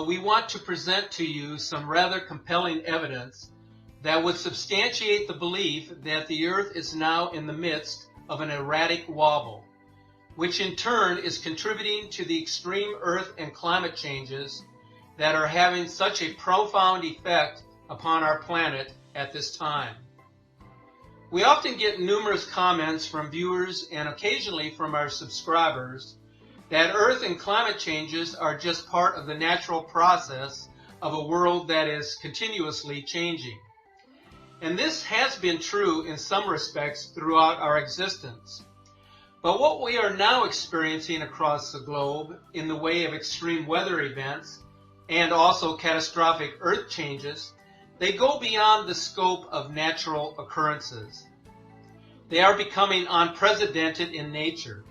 we want to present to you some rather compelling evidence that would substantiate the belief that the Earth is now in the midst of an erratic wobble, which in turn is contributing to the extreme Earth and climate changes that are having such a profound effect upon our planet at this time. We often get numerous comments from viewers and occasionally from our subscribers that Earth and climate changes are just part of the natural process of a world that is continuously changing. And this has been true in some respects throughout our existence. But what we are now experiencing across the globe in the way of extreme weather events and also catastrophic Earth changes, they go beyond the scope of natural occurrences. They are becoming unprecedented in nature.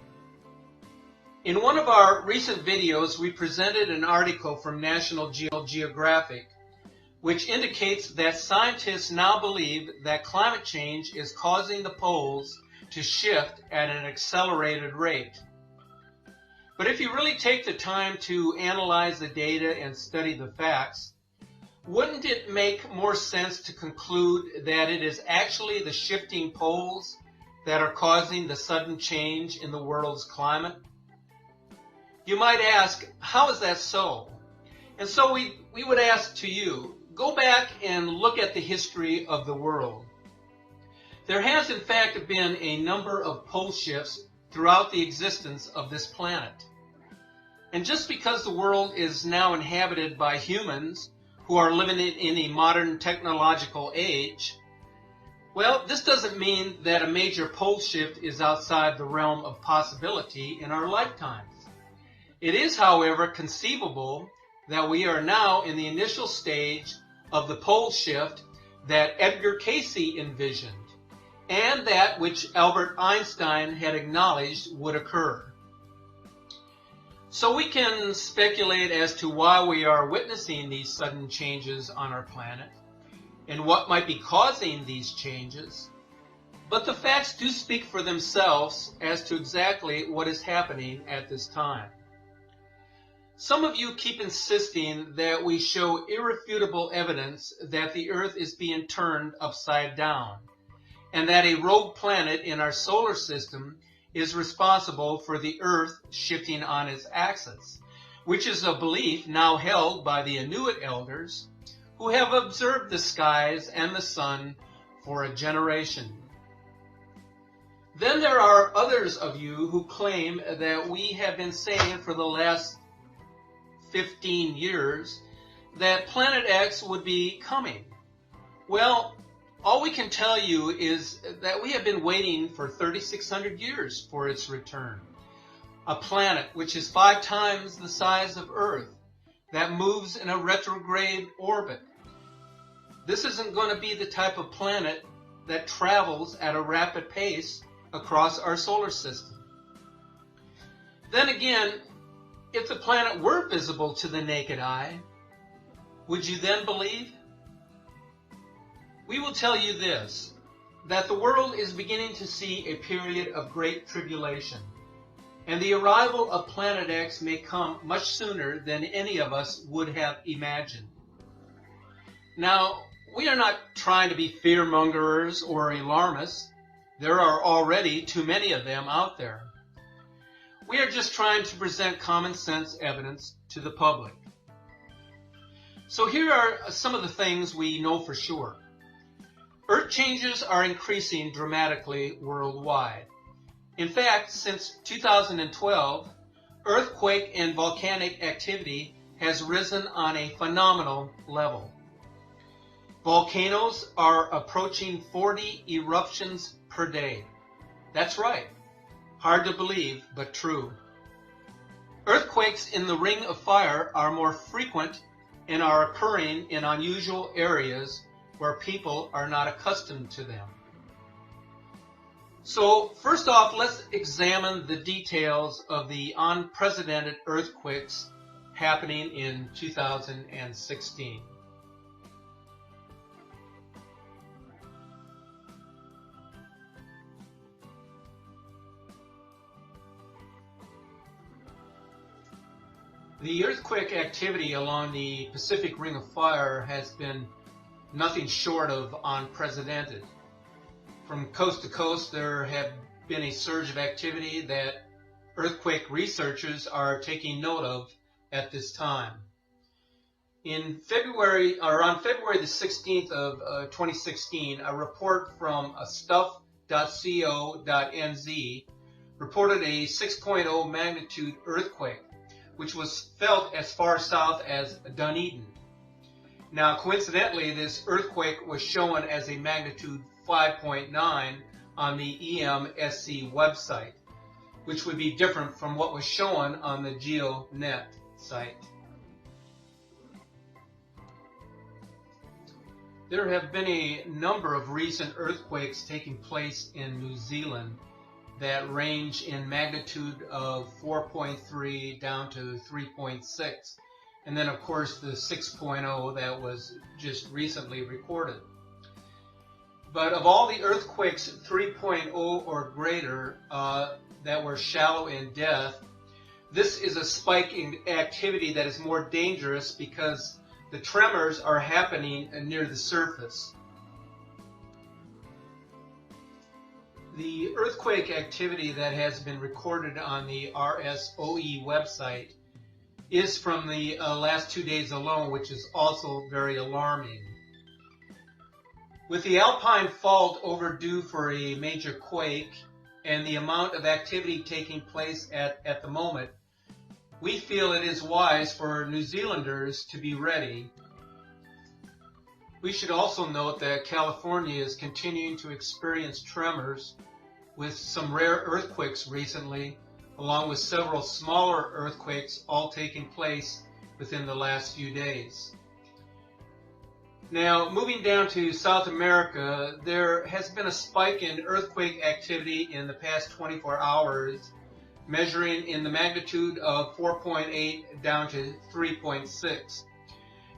In one of our recent videos, we presented an article from National Geographic, which indicates that scientists now believe that climate change is causing the poles to shift at an accelerated rate. But if you really take the time to analyze the data and study the facts, wouldn't it make more sense to conclude that it is actually the shifting poles that are causing the sudden change in the world's climate? You might ask, how is that so? And so we would ask to you, go back and look at the history of the world. There has in fact been a number of pole shifts throughout the existence of this planet. And just because the world is now inhabited by humans who are living in a modern technological age, well, this doesn't mean that a major pole shift is outside the realm of possibility in our lifetimes. It is, however, conceivable that we are now in the initial stage of the pole shift that Edgar Cayce envisioned, and that which Albert Einstein had acknowledged would occur. So we can speculate as to why we are witnessing these sudden changes on our planet, and what might be causing these changes, but the facts do speak for themselves as to exactly what is happening at this time. Some of you keep insisting that we show irrefutable evidence that the Earth is being turned upside down, and that a rogue planet in our solar system is responsible for the Earth shifting on its axis, which is a belief now held by the Inuit elders who have observed the skies and the sun for a generation. Then there are others of you who claim that we have been saying for the last 15 years that Planet X would be coming. Well, all we can tell you is that we have been waiting for 3,600 years for its return. A planet which is 5 times the size of Earth, that moves in a retrograde orbit. This isn't going to be the type of planet that travels at a rapid pace across our solar system. Then again, if the planet were visible to the naked eye, would you then believe? We will tell you this, that the world is beginning to see a period of great tribulation, and the arrival of Planet X may come much sooner than any of us would have imagined. Now, we are not trying to be fear-mongers or alarmists. There are already too many of them out there. We are just trying to present common sense evidence to the public. So here are some of the things we know for sure. Earth changes are increasing dramatically worldwide. In fact, since 2012, earthquake and volcanic activity has risen on a phenomenal level. Volcanoes are approaching 40 eruptions per day. That's right. Hard to believe, but true. Earthquakes in the Ring of Fire are more frequent and are occurring in unusual areas where people are not accustomed to them. So first off, let's examine the details of the unprecedented earthquakes happening in 2016. The earthquake activity along the Pacific Ring of Fire has been nothing short of unprecedented. From coast to coast, there have been a surge of activity that earthquake researchers are taking note of at this time. On February the 16th of 2016, a report from stuff.co.nz reported a 6.0 magnitude earthquake, which was felt as far south as Dunedin. Now, coincidentally, this earthquake was shown as a magnitude 5.9 on the EMSC website, which would be different from what was shown on the GeoNet site. There have been a number of recent earthquakes taking place in New Zealand that range in magnitude of 4.3 down to 3.6, and then of course the 6.0 that was just recently recorded. But of all the earthquakes 3.0 or greater that were shallow in depth, this is a spike in activity that is more dangerous because the tremors are happening near the surface. The earthquake activity that has been recorded on the RSOE website is from the last 2 days alone, which is also very alarming. With the Alpine Fault overdue for a major quake and the amount of activity taking place at the moment, we feel it is wise for New Zealanders to be ready. We should also note that California is continuing to experience tremors, with some rare earthquakes recently, along with several smaller earthquakes all taking place within the last few days. Now, moving down to South America, there has been a spike in earthquake activity in the past 24 hours, measuring in the magnitude of 4.8 down to 3.6.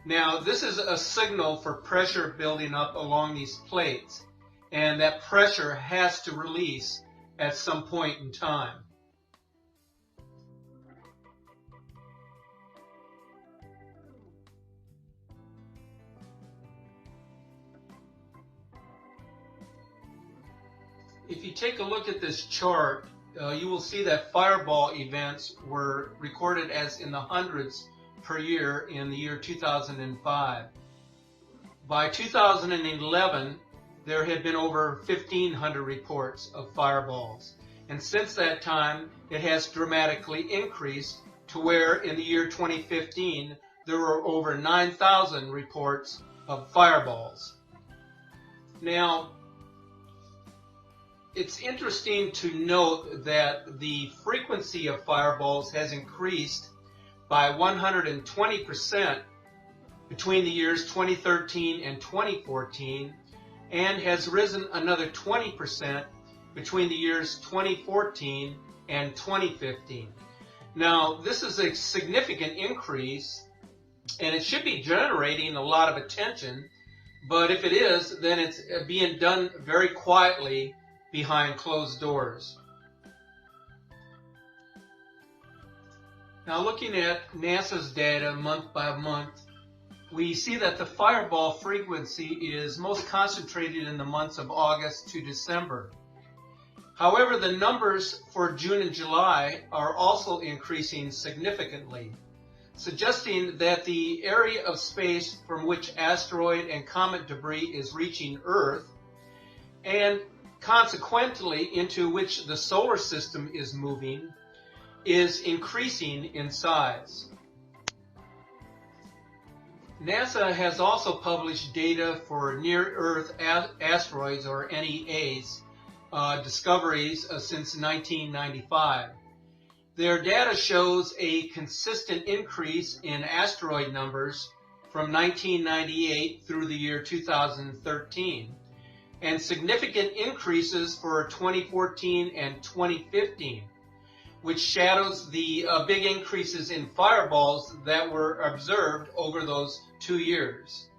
Now, this is a signal for pressure building up along these plates, and that pressure has to release at some point in time. If you take a look at this chart, you will see that fireball events were recorded as in the hundreds per year in the year 2005. By 2011, there had been over 1,500 reports of fireballs, and since that time it has dramatically increased to where in the year 2015 there were over 9,000 reports of fireballs. Now, it's interesting to note that the frequency of fireballs has increased by 120% between the years 2013 and 2014, and has risen another 20% between the years 2014 and 2015. Now, this is a significant increase, and it should be generating a lot of attention, but if it is, then it's being done very quietly behind closed doors. Now, looking at NASA's data month by month, we see that the fireball frequency is most concentrated in the months of August to December. However, the numbers for June and July are also increasing significantly, suggesting that the area of space from which asteroid and comet debris is reaching Earth, and consequently into which the solar system is moving, is increasing in size. NASA has also published data for near-Earth asteroids, or NEAs, discoveries since 1995. Their data shows a consistent increase in asteroid numbers from 1998 through the year 2013, and significant increases for 2014 and 2015, which shadows the big increases in fireballs that were observed over those 2 years.